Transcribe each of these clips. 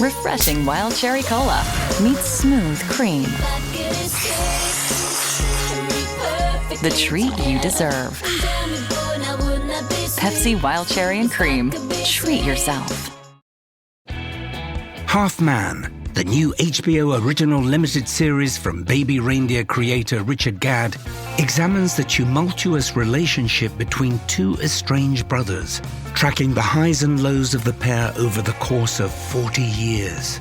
Refreshing Wild Cherry Cola meets smooth cream. The treat you deserve. Pepsi Wild Cherry and Cream. Treat yourself. Half Man, the new HBO original limited series from Baby Reindeer creator Richard Gadd, examines the tumultuous relationship between two estranged brothers, tracking the highs and lows of the pair over the course of 40 years.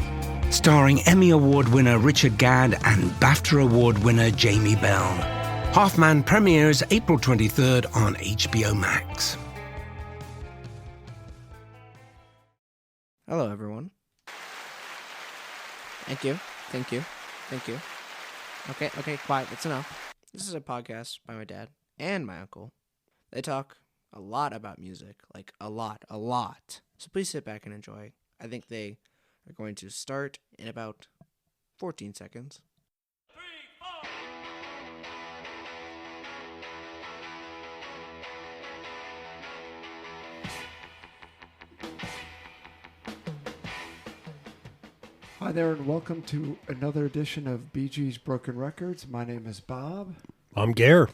Starring Emmy Award winner Richard Gadd and BAFTA Award winner Jamie Bell. Half Man premieres April 23rd on HBO Max. Hello, everyone. Thank you. Okay, quiet. That's enough. This is a podcast by my dad and my uncle. They talk a lot about music, like a lot. So please sit back and enjoy. I think they are going to start in about 14 seconds. Hi there, and welcome to another edition of BG's Broken Records. My name is Bob. I'm Gare.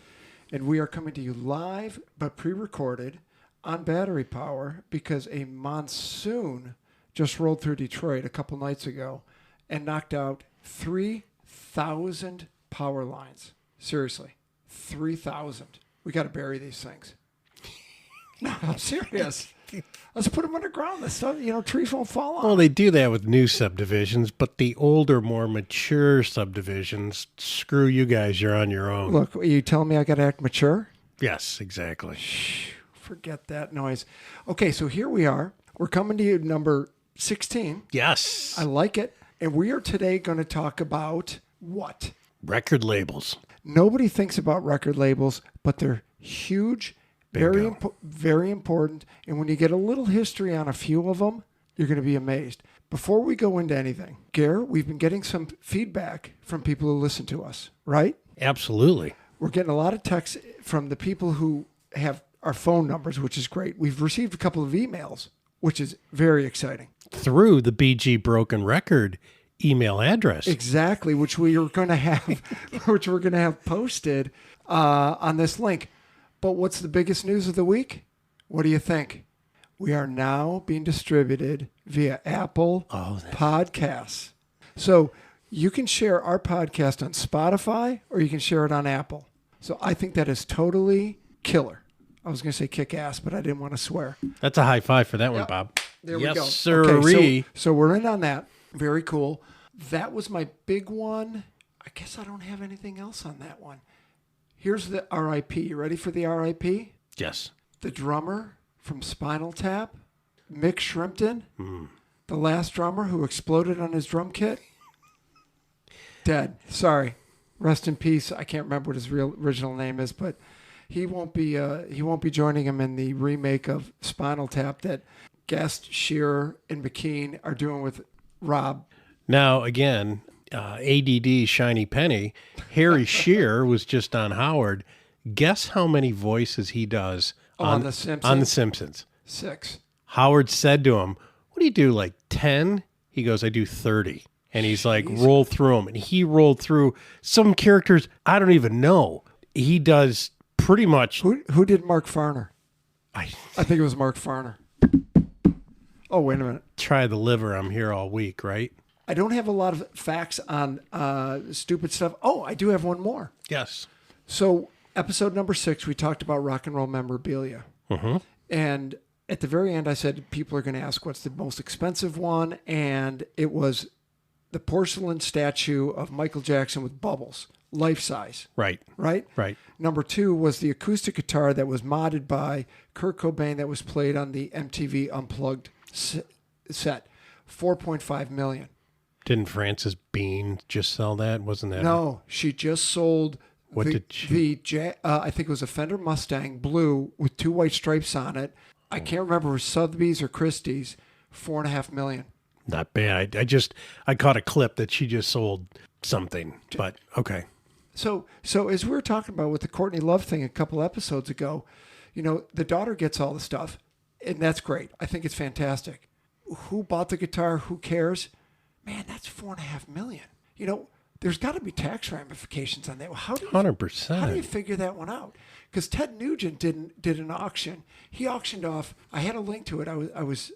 And we are coming to you live, but pre-recorded, on battery power, because a monsoon just rolled through Detroit a couple nights ago and knocked out 3,000 power lines. Seriously, 3,000. We got to bury these things. No, I'm serious. Let's put them underground. This stuff, trees won't fall on. Well, they do that with new subdivisions, but the older, more mature subdivisions, screw you guys, you're on your own. Look, are you telling me I got to act mature? Yes, exactly. Shh, forget that noise. Okay, so here we are. We're coming to you number 16. Yes. I like it. And we are today going to talk about what? Record labels. Nobody thinks about record labels, but they're huge. Very important. And when you get a little history on a few of them, you're going to be amazed. Before we go into anything, Gare, we've been getting some feedback from people who listen to us, right? Absolutely. We're getting a lot of texts from the people who have our phone numbers, which is great. We've received a couple of emails, which is very exciting. Through the BG Broken Record email address. Exactly, which we're going to have posted on this link. But what's the biggest news of the week? What do you think? We are now being distributed via Apple Podcasts. So you can share our podcast on Spotify or you can share it on Apple. So I think that is totally killer. I was going to say kick ass, but I didn't want to swear. That's a high five for that one, Bob. There we go. Yes, sirree. Okay, so we're in on that. Very cool. That was my big one. I guess I don't have anything else on that one. Here's the RIP. You ready for the RIP? Yes. The drummer from Spinal Tap, Mick Shrimpton, the last drummer who exploded on his drum kit, dead. Sorry. Rest in peace. I can't remember what his original name is, but he won't be joining him in the remake of Spinal Tap that Guest, Shearer, and McKean are doing with Rob. Now, again, ADD Shiny Penny, Harry Shearer was just on Howard. Guess how many voices he does on The Simpsons? On The Simpsons. 6. Howard said to him, what do you do, like 10? He goes, I do 30. And he's like, roll through them. And he rolled through some characters I don't even know. He does pretty much. Who did Mark Farner? I think it was Mark Farner. Oh, wait a minute. Try the liver. I'm here all week, right? I don't have a lot of facts on stupid stuff. Oh, I do have one more. Yes. So episode number 6, we talked about rock and roll memorabilia. Mm-hmm. And at the very end, I said people are going to ask what's the most expensive one. And it was the porcelain statue of Michael Jackson with bubbles, life size. Right. Number 2 was the acoustic guitar that was modded by Kurt Cobain that was played on the MTV Unplugged set. $4.5 million. Didn't Frances Bean just sell that? Wasn't that? No, she just sold. What did she? I think it was a Fender Mustang blue with 2 white stripes on it. I can't remember if it was Sotheby's or Christie's. $4.5 million. Not bad. I caught a clip that she just sold something, but okay. So as we were talking about with the Courtney Love thing a couple episodes ago, the daughter gets all the stuff, and that's great. I think it's fantastic. who bought the guitar, who cares? Man, that's $4.5 million. You know, there's got to be tax ramifications on that. How do you, 100%. How do you figure that one out? Because Ted Nugent did an auction. He auctioned off. I had a link to it. I was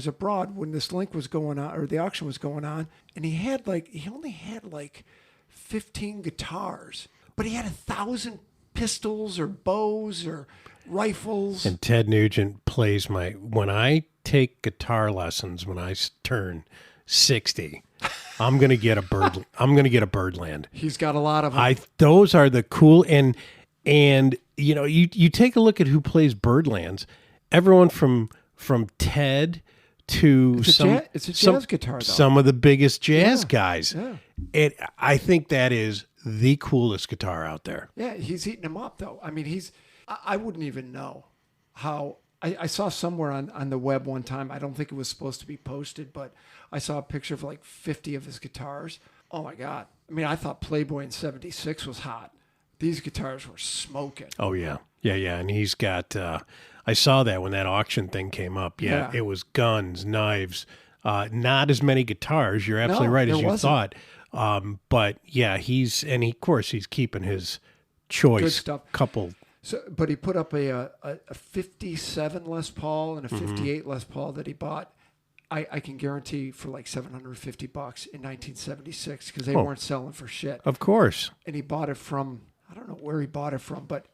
abroad when this link was going on, or the auction was going on, and he only had like 15 guitars, but he had 1,000 pistols or bows or rifles. And Ted Nugent plays when I take guitar lessons when I turn 60, I'm gonna get a Birdland. He's got a lot of them. Those are the cool and you know, you take a look at who plays Birdlands. Everyone from Ted to it's a jazz guitar, though. Some of the biggest jazz guys. Yeah. I think that is the coolest guitar out there. Yeah, he's eating them up, though. I mean, I wouldn't even know how. I saw somewhere on the web one time, I don't think it was supposed to be posted, but I saw a picture of like 50 of his guitars. Oh, my God. I mean, I thought Playboy in 76 was hot. These guitars were smoking. Oh, yeah. Yeah. And he's got, I saw that when that auction thing came up. Yeah. It was guns, knives, not as many guitars. You're absolutely right, as you thought. But yeah, of course, he's keeping his choice. Good stuff. Couple. So, but he put up a 57 Les Paul and a 58 Les Paul that he bought. I can guarantee for like $750 in 1976 because they weren't selling for shit. Of course. And he bought it from, I don't know where he bought it from, but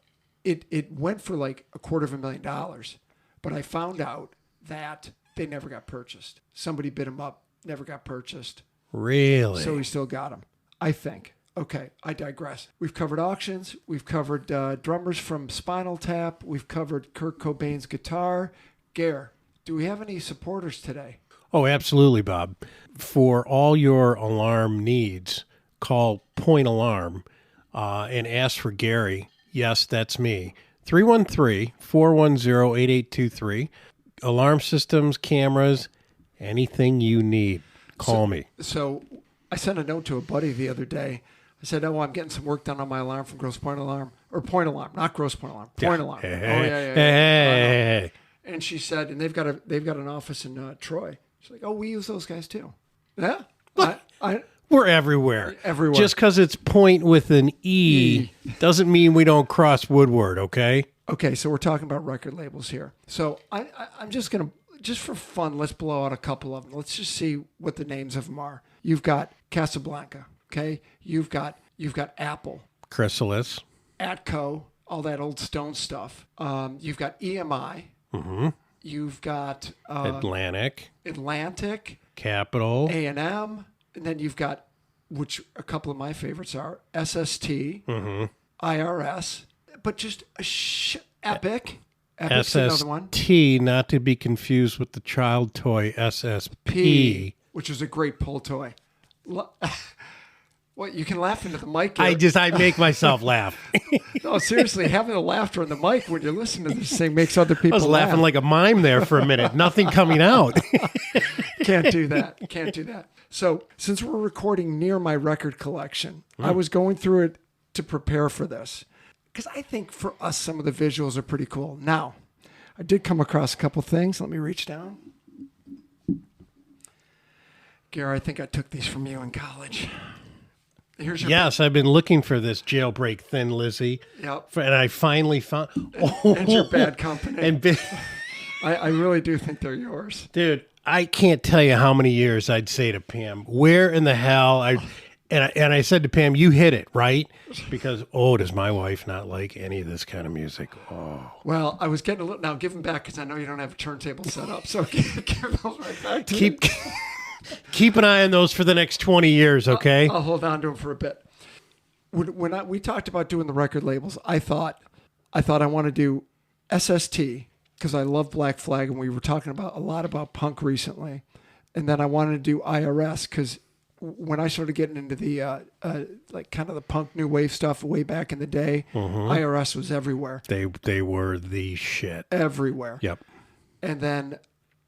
it went for like $250,000. But I found out that they never got purchased. Somebody bid them up, never got purchased. Really? So he still got them, I think. Okay, I digress. We've covered auctions. We've covered drummers from Spinal Tap. We've covered Kurt Cobain's guitar. Gare, do we have any supporters today? Oh, absolutely, Bob. For all your alarm needs, call Point Alarm and ask for Gary. Yes, that's me. 313-410-8823. Alarm systems, cameras, anything you need. Call me. So I sent a note to a buddy the other day. I said, "Oh, I'm getting some work done on my alarm from Grosse Pointe Alarm, or Point Alarm, not Grosse Pointe Alarm, Point Alarm." Hey. And she said, and they've got an office in Troy. She's like, "Oh, we use those guys too." Yeah, we're everywhere. Everywhere. Just because it's point with an E doesn't mean we don't cross Woodward. Okay. Okay, so we're talking about record labels here. So I'm just gonna, just for fun, let's blow out a couple of them. Let's just see what the names of them are. You've got Casablanca. Okay, you've got Apple, Chrysalis, Atco, all that old Stone stuff. You've got EMI. Mm-hmm. You've got Atlantic, Capital, A&M, and then you've got, which a couple of my favorites are SST, IRS, but just Epic. Epic's another one. SST, not to be confused with the child toy SSP, which is a great pull toy. What, you can laugh into the mic here. I make myself laugh. No, seriously, having the laughter on the mic when you're listening to this thing makes other people laugh. I was laughing like a mime there for a minute. Nothing coming out. Can't do that. So since we're recording near my record collection, I was going through it to prepare for this because I think for us, some of the visuals are pretty cool. Now, I did come across a couple things. Let me reach down. Gary, I think I took these from you in college. Yes, I've been looking for this Jailbreak Thin Lizzy. Yep. And I finally found... And your Bad Company. I really do think they're yours. Dude, I can't tell you how many years I'd say to Pam, where in the hell... And I said to Pam, you hit it, right? Because, does my wife not like any of this kind of music? Oh. Well, I was getting a little... Now, give them back because I know you don't have a turntable set up. So give those right back to me. Keep an eye on those for the next 20 years, okay? I'll hold on to them for a bit. When we talked about doing the record labels, I thought I want to do SST because I love Black Flag, and we were talking a lot about punk recently. And then I wanted to do IRS because when I started getting into the like kind of the punk new wave stuff way back in the day, IRS was everywhere. They were the shit. Everywhere. Yep. And then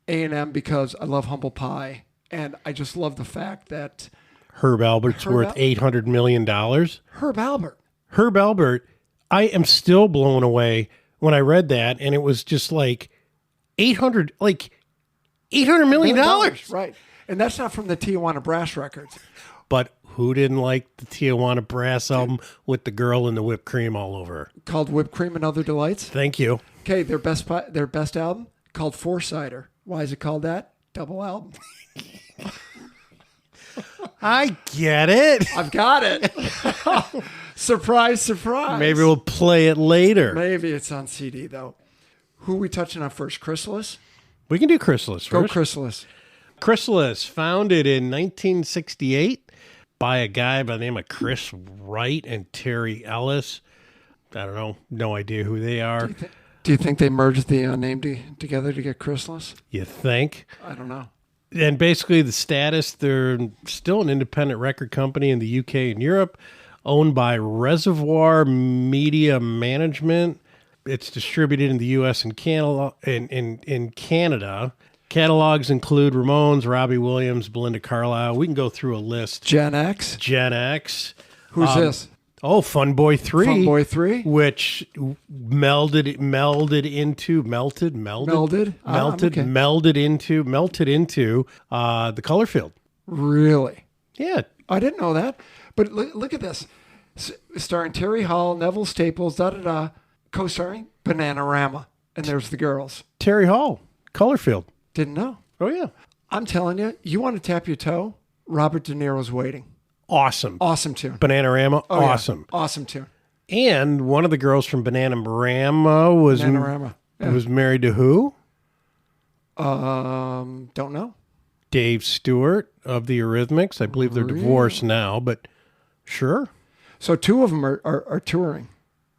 A&M because I love Humble Pie. And I just love the fact that Herb Albert's worth $800 million. Herb Albert, I am still blown away when I read that, and it was just like 800, like $800 million. Right. And that's not from the Tijuana Brass Records. But who didn't like the Tijuana Brass album with the girl and the whipped cream all over her? Called Whipped Cream and Other Delights. Thank you. Okay, their best album called Four-Sider. Why is it called that? Double album. I get it. I've got it. Surprise, surprise. Maybe we'll play it later. Maybe it's on CD, though. Who are we touching on first? Chrysalis? We can do Chrysalis Go first. Chrysalis. Chrysalis, founded in 1968 by a guy by the name of Chris Wright and Terry Ellis. I don't know. No idea who they are. Do you think they merged the name together to get Chrysalis? You think? I don't know. And basically the status, they're still an independent record company in the UK and Europe, owned by Reservoir Media Management. It's distributed in the US and Canada. In Canada. Catalogs include Ramones, Robbie Williams, Belinda Carlisle. We can go through a list. Gen X? Gen X. Who's this? Oh, Fun Boy 3. Fun Boy 3? Which melted into the Color Field. Really? Yeah. I didn't know that. But look at this. Starring Terry Hall, Neville Staples, co-starring Bananarama. And there's the girls. Terry Hall, Color Field. Didn't know. Oh, yeah. I'm telling you, you want to tap your toe? Robert De Niro's Waiting. Awesome. Awesome tune. Bananarama, Oh, yeah. awesome. Awesome tune. And one of the girls from Bananarama was married to who? Don't know. Dave Stewart of the Eurythmics. I believe they're divorced now, but sure. So two of them are touring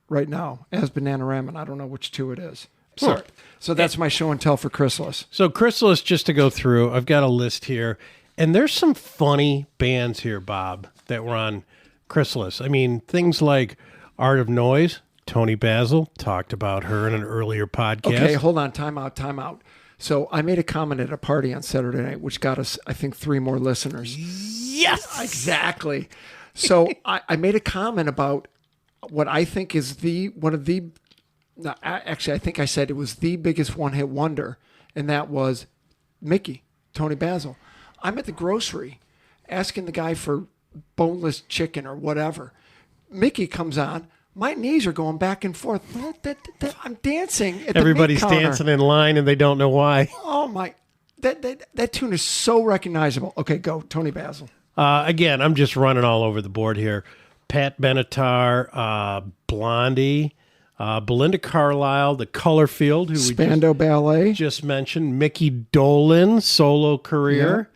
right now as Bananarama, and I don't know which two it is. Sorry. So that's my show and tell for Chrysalis. So Chrysalis, just to go through, I've got a list here. And there's some funny bands here, Bob, that were on Chrysalis. I mean, things like Art of Noise. Tony Basil talked about her in an earlier podcast. Okay, hold on. Time out. So I made a comment at a party on Saturday night, which got us, I think, 3 more listeners. Yes! Exactly. So I made a comment about what I think is I think I said it was the biggest one-hit wonder, and that was Mickey, Tony Basil. I'm at the grocery asking the guy for boneless chicken or whatever. Mickey comes on. My knees are going back and forth. I'm dancing at Everybody's the meat counter. dancing in line and they don't know why. Oh, my. That tune is so recognizable. Okay, go. Tony Basil. Again, I'm just running all over the board here. Pat Benatar, Blondie, Belinda Carlisle, The Color Field, who Spandau Ballet. just mentioned, Mickey Dolenz, solo career,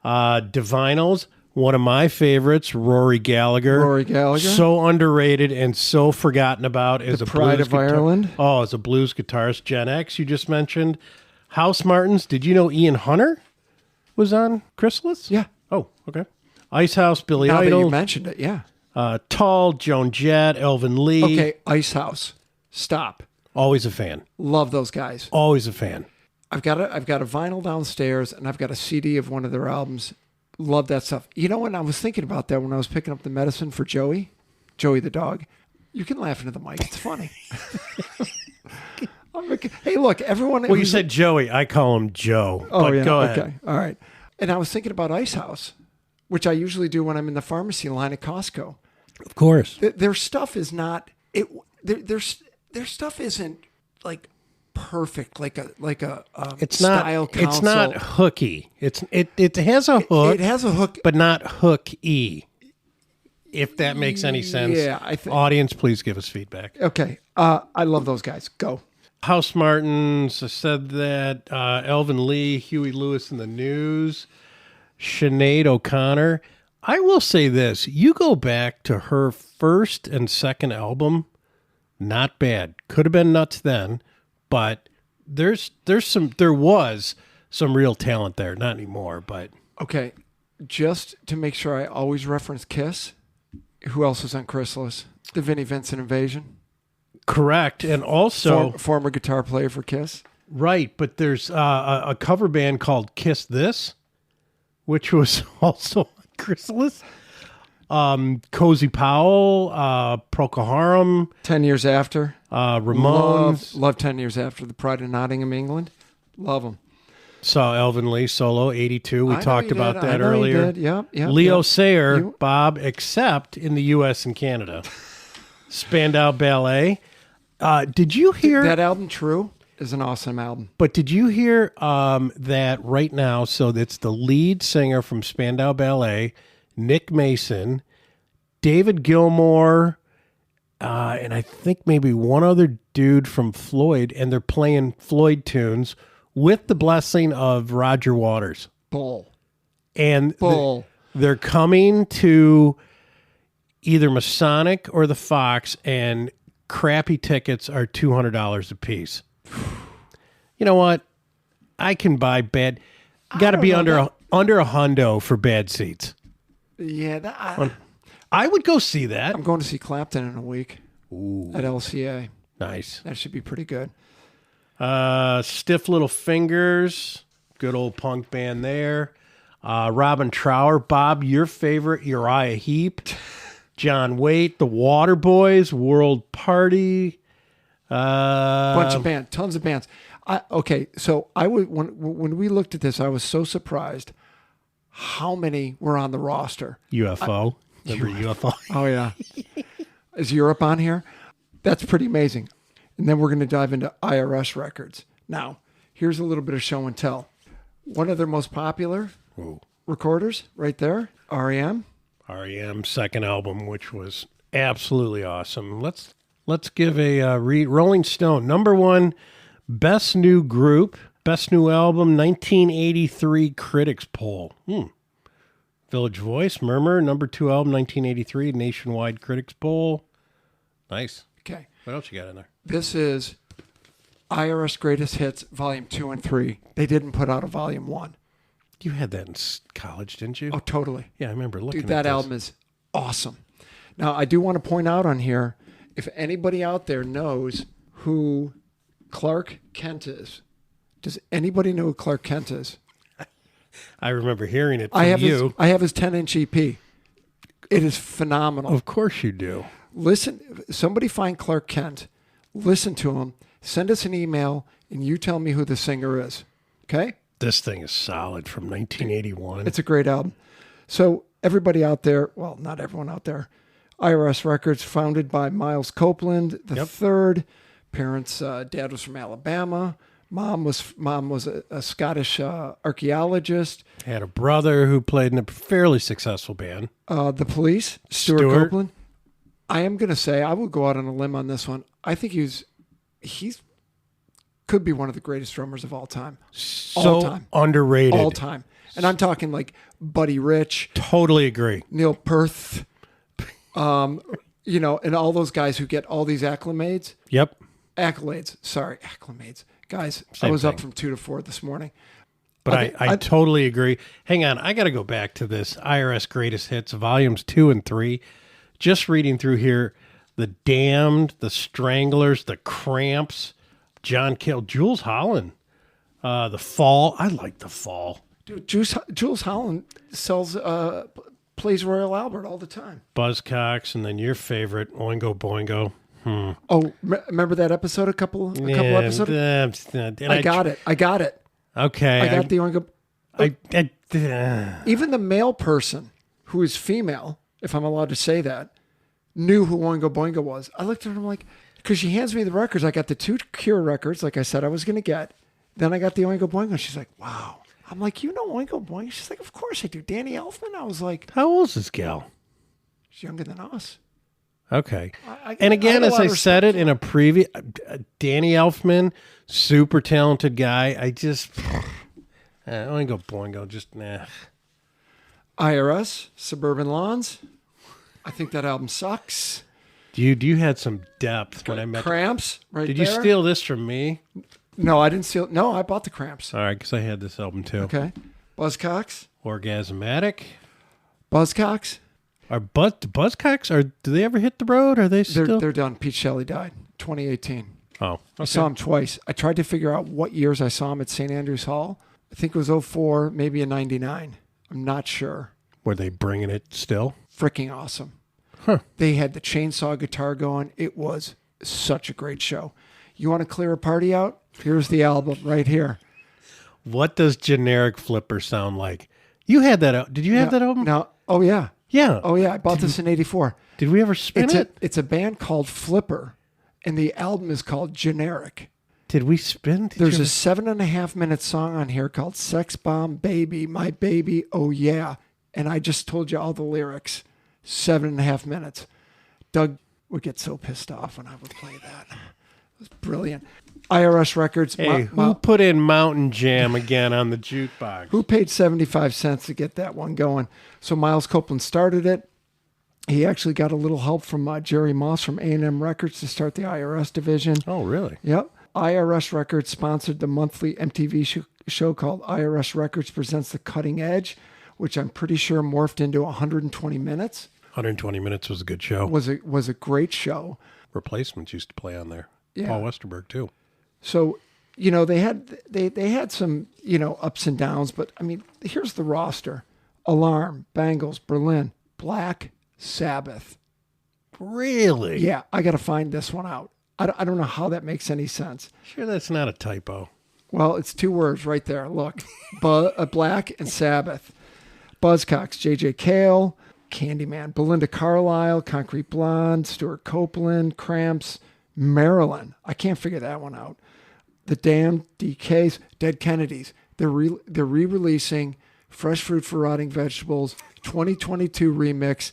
Divinyls, one of my favorites, Rory Gallagher. So underrated and so forgotten about as The a Pride blues of Ireland. Oh, as a blues guitarist. Gen X, you just mentioned. House Martins. Did you know Ian Hunter was on Chrysalis? Yeah. Oh, okay. Ice House, Billy Now that Idol. you mentioned it, yeah. Tall, Joan Jett, Elvin Lee. Okay, Ice House. Stop. Always a fan. Love those guys. Always a fan. I've got a vinyl downstairs, and I've got a CD of one of their albums. Love that stuff. You know, when I was thinking about that when I was picking up the medicine for Joey the dog. You can laugh into the mic. It's funny. Hey, look, everyone. Well, you said Joey. I call him Joe. Oh, but yeah. Go ahead. Okay. All right. And I was thinking about Ice House, which I usually do when I'm in the pharmacy line at Costco. Of course. Their stuff is not their stuff isn't like perfect like a It's style not. council. It's not hooky. It has a hook. It has a hook, but not hook-y. If that makes any sense. Yeah, I think. Audience, please give us feedback. Okay, I love those guys. Go. House Martins, I said that. Elvin Lee, Huey Lewis and the News, Sinead O'Connor. I will say this. You go back to her first and second album, not bad. Could have been nuts then, but there was some real talent there. Not anymore, but. Okay, just to make sure I always reference Kiss. Who else was on Chrysalis? The Vinnie Vincent Invasion. Correct. And also former guitar player for Kiss. Right, but there's a cover band called Kiss This, which was also on Chrysalis. Cozy Powell, Procol Harum. 10 Years After. Ramones. Love 10 Years After. The Pride of Nottingham, England. Love them. Saw Elvin Lee solo, 82. We I know talked you about did. that I know you earlier. did. Yep. Leo Sayer, You- Bob, except in the U.S. and Canada. Spandau Ballet. Did you hear That album, True, is an awesome album. But did you hear that right now? So that's the lead singer from Spandau Ballet, Nick Mason, David Gilmour, and I think maybe one other dude from Floyd, and they're playing Floyd tunes with the blessing of Roger Waters. Bull. And Bull. they're coming to either Masonic or the Fox, and crappy tickets are $200 a piece. You know what? I can buy bad. Got to don't be know under a hundo for bad seats. Yeah, I would go see that. I'm going to see Clapton in a week at LCA. Nice. That should be pretty good. Stiff Little Fingers, good old punk band there. Robin Trower, Bob, your favorite, Uriah Heep, John Waite, the Waterboys, World Party. Bunch of bands, tons of bands. Okay, so I would when we looked at this, I was so surprised how many were on the roster. UFO. Remember UFO? Oh yeah, is Europe on here? That's pretty amazing. And then we're going to dive into IRS records. Now, here's a little bit of show and tell. One of their most popular recorders, right there, REM. REM's second album, which was absolutely awesome. Let's give a read. Rolling Stone, number one, best new group, best new album, 1983 critics poll. Village Voice, Murmur, number two album, 1983 nationwide critics poll. Nice. Okay, What else you got in there? this is IRS Greatest Hits, Volume 2 and 3. They didn't put out a Volume 1. You had that in college, didn't you? Oh, totally. Yeah, I remember looking Dude, at that this. album is awesome. Now, I do want to point out on here, if anybody out there knows who Clark Kent is, does anybody know who Clark Kent is? I remember hearing it from I have you. I have his 10-inch EP. It is phenomenal. Of course you do. Listen, somebody find Clark Kent, listen to him, send us an email, and you tell me who the singer is. Okay? This thing is solid from 1981. It's a great album. So everybody out there, well, not everyone out there, IRS Records, founded by Miles Copeland the third. Parents, dad was from Alabama. Mom was a Scottish archaeologist. Had a brother who played in a fairly successful band. The Police, Stuart Copeland. I am going to say, I would go out on a limb on this one. I think he's could be one of the greatest drummers of all time. All time. Underrated. All time. And I'm talking like Buddy Rich, Totally agree. Neil Peart, and all those guys who get all these accolades. Yep. Acclamates. Guys, Same I was up thing. from 2 to 4 this morning. But I totally agree. Hang on. I got to go back to this IRS Greatest Hits, volumes 2 and 3. Just reading through here, The Damned, The Stranglers, The Cramps, John Cale, Jules Holland, The Fall. I like The Fall. Dude, Jules Holland plays Royal Albert all the time. Buzzcocks, and then your favorite, Oingo Boingo. Oh, remember that episode a couple episodes? I got it. Okay. I got the Oingo. I Even the male person who is female, if I'm allowed to say that, knew who Oingo Boingo was. I looked at her like, because she hands me the records. I got the 2 Cure records, like I said I was going to get. Then I got the Oingo Boingo. She's like, wow. I'm like, you know Oingo Boingo? She's like, of course I do. Danny Elfman? I was like, How old is this gal? she's younger than us. Okay. I And again, have a as lot I of said it in a previous, Danny Elfman, super talented guy. I just, Oingo Boingo, just nah. IRS, Suburban Lawns. I think that album sucks. Dude, you had some depth when I met. Cramps, right Did there. you steal this from me? No, I didn't steal. No, I bought the Cramps. All right, because I had this album too. Okay. Buzzcocks. Orgasmatic. Buzzcocks. Buzzcocks, do they ever hit the road? Are they still? They're done. Pete Shelley died 2018. Oh, I saw him twice. I tried to figure out what years I saw him at St. Andrews Hall. I think it was 04, maybe a 99. I'm not sure. Were they bringing it still? Freaking awesome. Huh. They had the chainsaw guitar going. It was such a great show. You want to clear a party out? Here's the album right here. What does Generic Flipper sound like? You had that out. Did you have that album? No. Oh, yeah. Yeah. Oh, yeah. I bought this in 84. Did we ever spin it? It's a band called Flipper, and the album is called Generic. Did we spin? There's a 7.5-minute song on here called Sex Bomb Baby, My Baby, Oh Yeah. And I just told you all the lyrics. 7.5 minutes. Doug would get so pissed off when I would play that. It was brilliant. IRS Records. Hey, who put in Mountain Jam again on the jukebox? Who paid 75 cents to get that one going? So Miles Copeland started it. He actually got a little help from Jerry Moss from A&M Records to start the IRS division. Oh, really? Yep. IRS Records sponsored the monthly MTV show called IRS Records Presents the Cutting Edge, which I'm pretty sure morphed into 120 minutes. 120 Minutes was a good show. Was a great show. Replacements used to play on there. Yeah. Paul Westerberg, too. So, they had some, ups and downs, but I mean, here's the roster. Alarm, Bangles, Berlin, Black Sabbath. Really? Yeah, I got to find this one out. I don't know how that makes any sense. Sure that's not a typo. Well, it's 2 words right there. Look, Black and Sabbath. Buzzcocks, J.J. Cale, Candyman, Belinda Carlisle, Concrete Blonde, Stuart Copeland, Cramps, Marilyn. I can't figure that one out. The Damned, DKs, Dead Kennedys. They're re-releasing Fresh Fruit for Rotting Vegetables 2022 remix.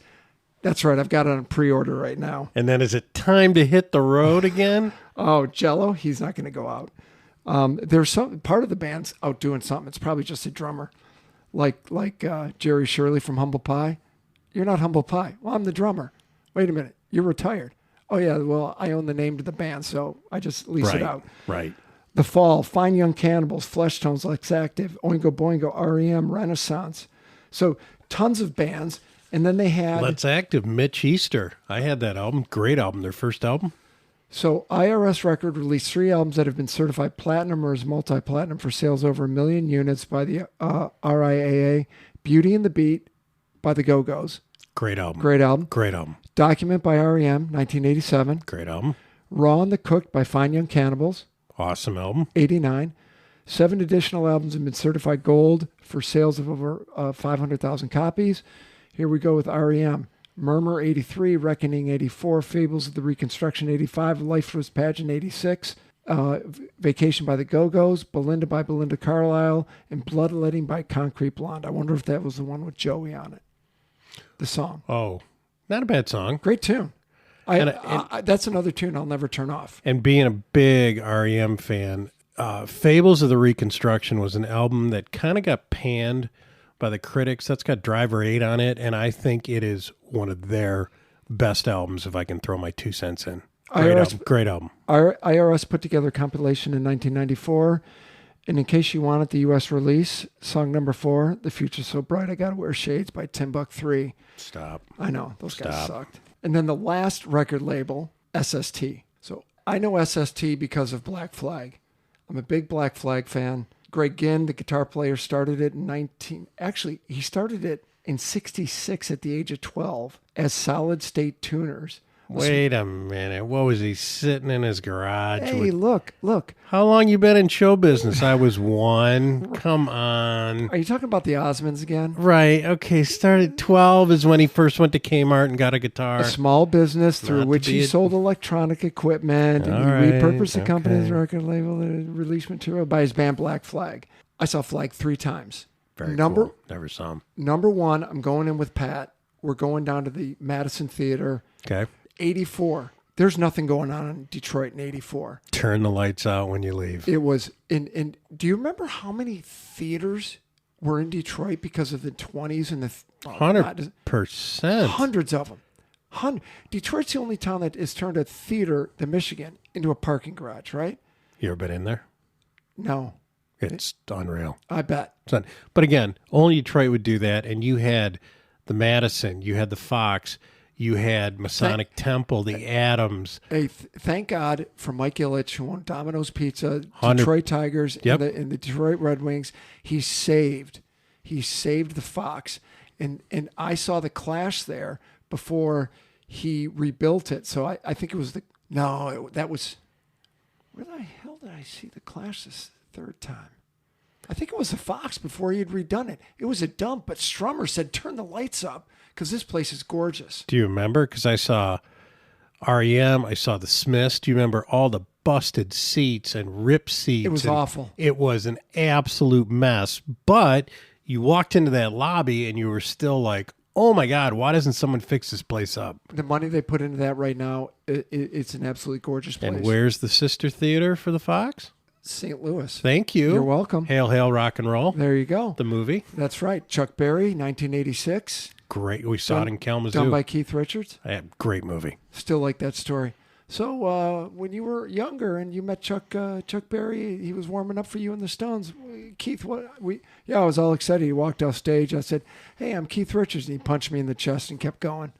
That's right. I've got it on pre-order right now. And then is it time to hit the road again? Oh, Jello, he's not going to go out. There's some part of the band's out doing something. It's probably just a drummer, like Jerry Shirley from Humble Pie. You're not Humble Pie. Well, I'm the drummer. Wait a minute. You're retired. Oh yeah. Well, I own the name to the band, so I just lease it out. Right. The Fall, Fine Young Cannibals, Flesh Tones, Lex Active, Oingo Boingo, REM, Renaissance. So tons of bands. And then they had... Let's Active, Mitch Easter. I had that album. Great album. Their first album. So IRS Record released 3 albums that have been certified platinum or as multi-platinum for sales over 1 million units by the RIAA. Beauty and the Beat by the Go-Go's. Great album. Great album. Great album. Document by REM, 1987. Great album. Raw and the Cooked by Fine Young Cannibals. Awesome album. 89. 7 additional albums have been certified gold for sales of over 500,000 copies. Here we go with REM. Murmur 83, Reckoning 84, Fables of the Reconstruction 85, Life Was Pageant 86, Vacation by the Go-Go's, Belinda by Belinda Carlisle, and Bloodletting by Concrete Blonde. I wonder if that was the one with Joey on it. The song. Oh, not a bad song. Great tune. That's another tune I'll never turn off. And being a big REM fan, Fables of the Reconstruction was an album that kind of got panned by the critics. That's got Driver 8 on it, and I think it is one of their best albums, if I can throw my 2 cents in. Great album. IRS put together a compilation in 1994, and in case you wanted the U.S. release, song number 4, The Future's So Bright I Gotta Wear Shades by Timbuk 3. Stop. I know, those guys sucked. And then the last record label, SST. So I know SST because of Black Flag. I'm a big Black Flag fan. Greg Ginn, the guitar player, started it in he started it in 66 at the age of 12 as Solid State Tuners. Wait a minute. What was he sitting in his garage? Hey, look. How long you been in show business? I was 1. Come on. Are you talking about the Osmonds again? Right. Okay. Started 12 is when he first went to Kmart and got a guitar. A small business through Not which to be he a- sold electronic equipment, and All he right, repurposed the company's okay. record label to release material by his band Black Flag. I saw Flag 3 times. Very Number cool. Never saw him. Number 1, I'm going in with Pat. We're going down to the Madison Theater. Okay. 84. There's nothing going on in Detroit in 84. Turn the lights out when you leave. It was in do you remember how many theaters were in Detroit because of the 20s and the 100%. hundreds of them. Detroit's the only town that has turned a theater, the Michigan, into a parking garage, right? You ever been in there? No, It's unreal. I bet. But again, only Detroit would do that. And you had the Madison, you had the Fox, you had Masonic Temple, the Adams. Hey, thank God for Mike Ilitch, who owned Domino's Pizza, 100 Detroit Tigers, Yep. and the Detroit Red Wings. He saved the Fox, and I saw the Clash there before he rebuilt it. So I think it was that was where the hell did I see the Clash this third time? I think it was the Fox before he had redone it. It was a dump, but Strummer said, turn the lights up because this place is gorgeous. Do you remember? Because I saw REM, I saw the Smiths. Do you remember all the busted seats and ripped seats? It was awful. It was an absolute mess. But you walked into that lobby and you were still like, oh my God, why doesn't someone fix this place up? The money they put into that right now, it's an absolutely gorgeous place. And where's the sister theater for the Fox? St. Louis. Thank you. You're welcome. Hail, hail, rock and roll. There you go. The movie. That's right. Chuck Berry, 1986. Great. We saw it in Kalamazoo. Done by Keith Richards. Great movie. Still like that story. So when you were younger and you met Chuck Berry, he was warming up for you in the Stones. Keith, I was all excited. He walked off stage. I said, "Hey, I'm Keith Richards," and he punched me in the chest and kept going.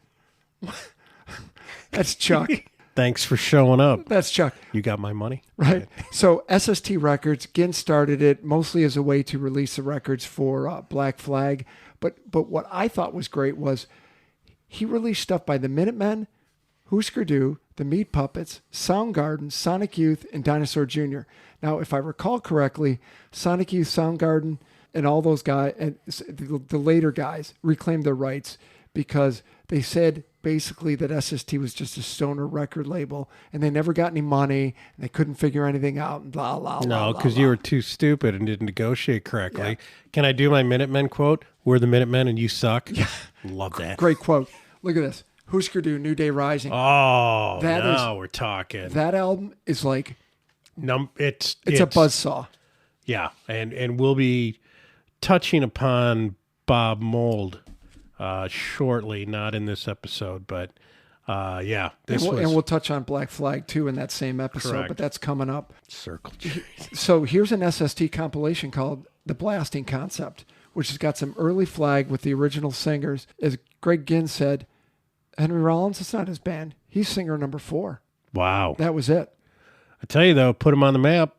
That's Chuck. Thanks for showing up. That's Chuck. You got my money? Right. So SST Records, Ginn started it mostly as a way to release the records for Black Flag. But what I thought was great was he released stuff by the Minutemen, Husker Du, the Meat Puppets, Soundgarden, Sonic Youth, and Dinosaur Jr. Now, if I recall correctly, Sonic Youth, Soundgarden, and all those guys, and the later guys, reclaimed their rights because they said basically that SST was just a stoner record label and they never got any money and they couldn't figure anything out and blah, blah, blah. No, because you were too stupid and didn't negotiate correctly. Yeah. Can I do my Minutemen quote? We're the Minutemen and you suck. Yeah. Love that. Great quote. Look at this. Husker Du, New Day Rising. Oh, now we're talking. That album is like... It's a buzzsaw. Yeah, and we'll be touching upon Bob Mould shortly, not in this episode, but yeah. And we'll touch on Black Flag too in that same episode, Correct. But that's coming up. Circle. So here's an SST compilation called The Blasting Concept, which has got some early Flag with the original singers. As Greg Ginn said, Henry Rollins, it's not his band. He's singer number 4. Wow. That was it. I tell you though, put him on the map.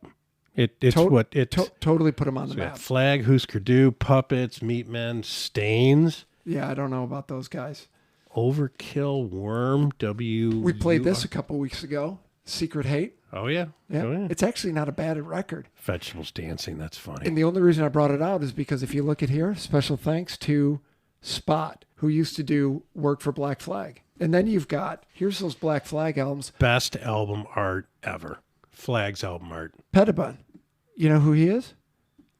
Totally put him on the map. Flag, Husker Du, Puppets, Meatmen, Stains. Yeah, I don't know about those guys. Overkill, Worm, We played this a couple weeks ago. Secret Hate. Oh yeah. Yeah. Oh, yeah. It's actually not a bad record. Vegetables Dancing, that's funny. And the only reason I brought it out is because if you look at here, special thanks to Spot, who used to do work for Black Flag. And then you've got, here's those Black Flag albums. Best album art ever. Flag's album art. Pettibon. You know who he is?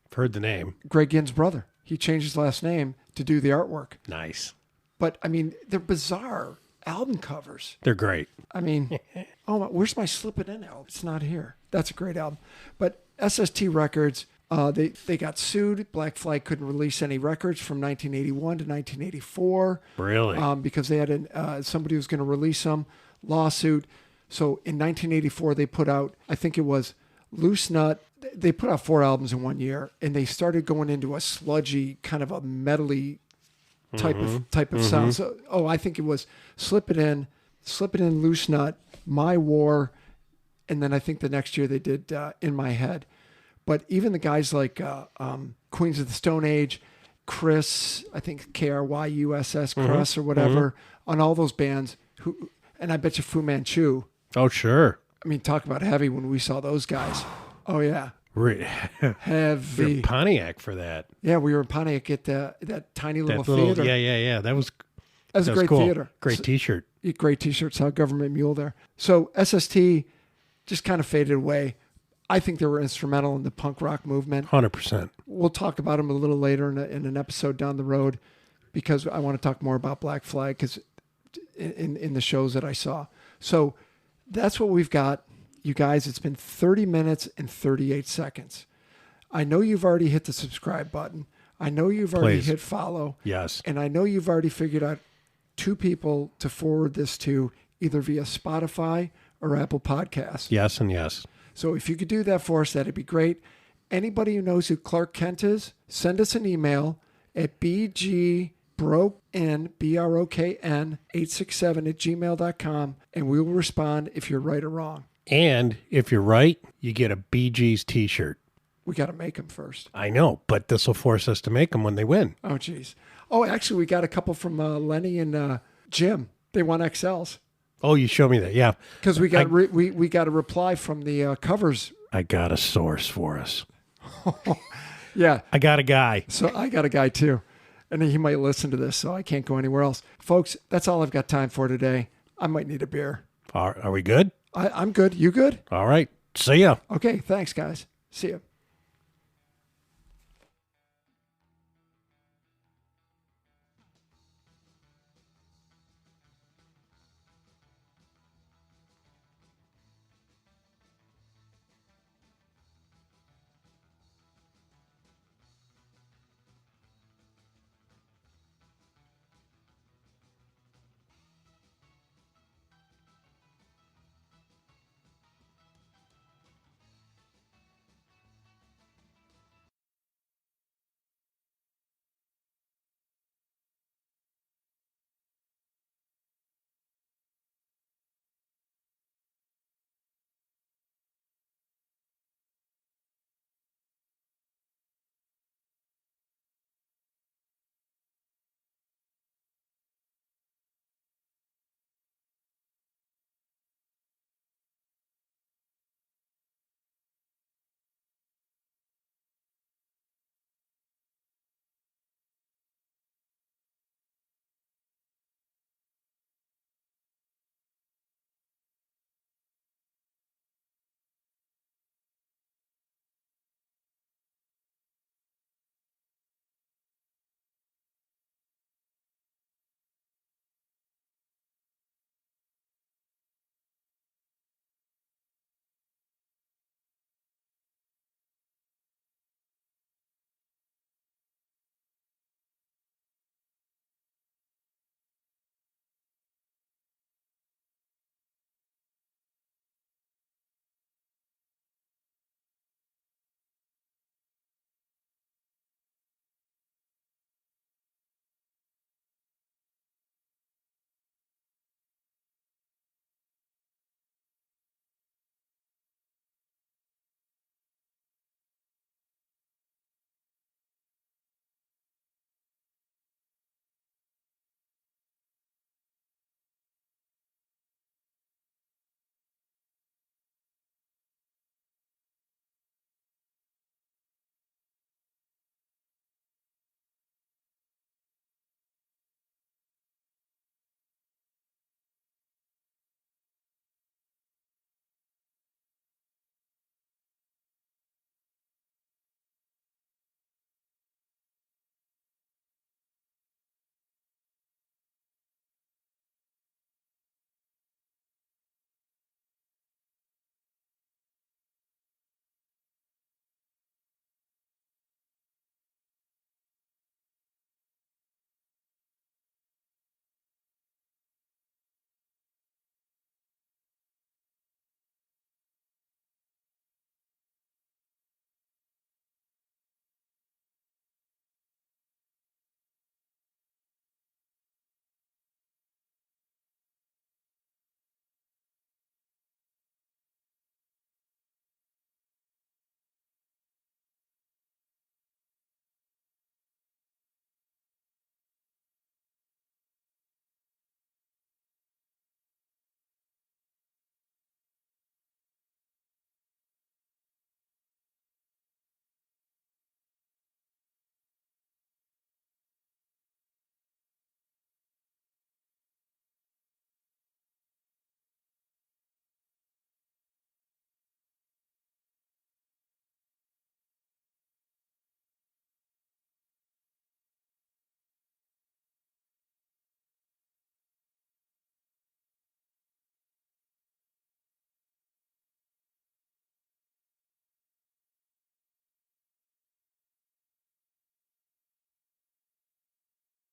I've heard the name. Greg Ginn's brother. He changed his last name to do the artwork. Nice. But, I mean, they're bizarre album covers. They're great. I mean, where's my Slip It In album? It's not here. That's a great album. But SST Records, they got sued. Black Flag couldn't release any records from 1981 to 1984. Really? Because they had somebody who was going to release them. Lawsuit. So in 1984, they put out, I think it was Loose Nut. They put out 4 albums in 1 year, and they started going into a sludgy, kind of a metally type of sound. So, I think it was Slip It In, Loose Nut, My War, and then I think the next year they did In My Head. But even the guys like Queens of the Stone Age, Chris, I think Kryuss, Chris or whatever, on all those bands, and I bet you Fu Manchu. Oh, sure. I mean, talk about heavy when we saw those guys. Oh, yeah. Heavy. We're in Pontiac for that. Yeah, we were in Pontiac at that tiny little theater. Yeah. That was a great cool. theater. Great T-shirt. Great T-shirt. Saw Government Mule there. So SST just kind of faded away. I think they were instrumental in the punk rock movement. 100%. We'll talk about them a little later in an episode down the road because I want to talk more about Black Flag because in the shows that I saw. So that's what we've got. You guys, it's been 30 minutes and 38 seconds. I know you've already hit the subscribe button. I know you've already hit follow. Yes. And I know you've already figured out 2 people to forward this to either via Spotify or Apple Podcasts. Yes and yes. So if you could do that for us, that'd be great. Anybody who knows who Clark Kent is, send us an email at bgbroken, BROKN 867@gmail.com, and we will respond if you're right or wrong. And if you're right, you get a Bee Gees T-shirt. We got to make them first. I know, but this will force us to make them when they win. Oh, geez. Oh, actually, we got a couple from Lenny and Jim. They want XLs. Oh, you showed me that, yeah. Because we got we got a reply from the covers. I got a source for us. Yeah. I got a guy. So I got a guy too. And he might listen to this, so I can't go anywhere else. Folks, that's all I've got time for today. I might need a beer. Are we good? I'm good. You good? All right. See ya. Okay, thanks, guys. See you.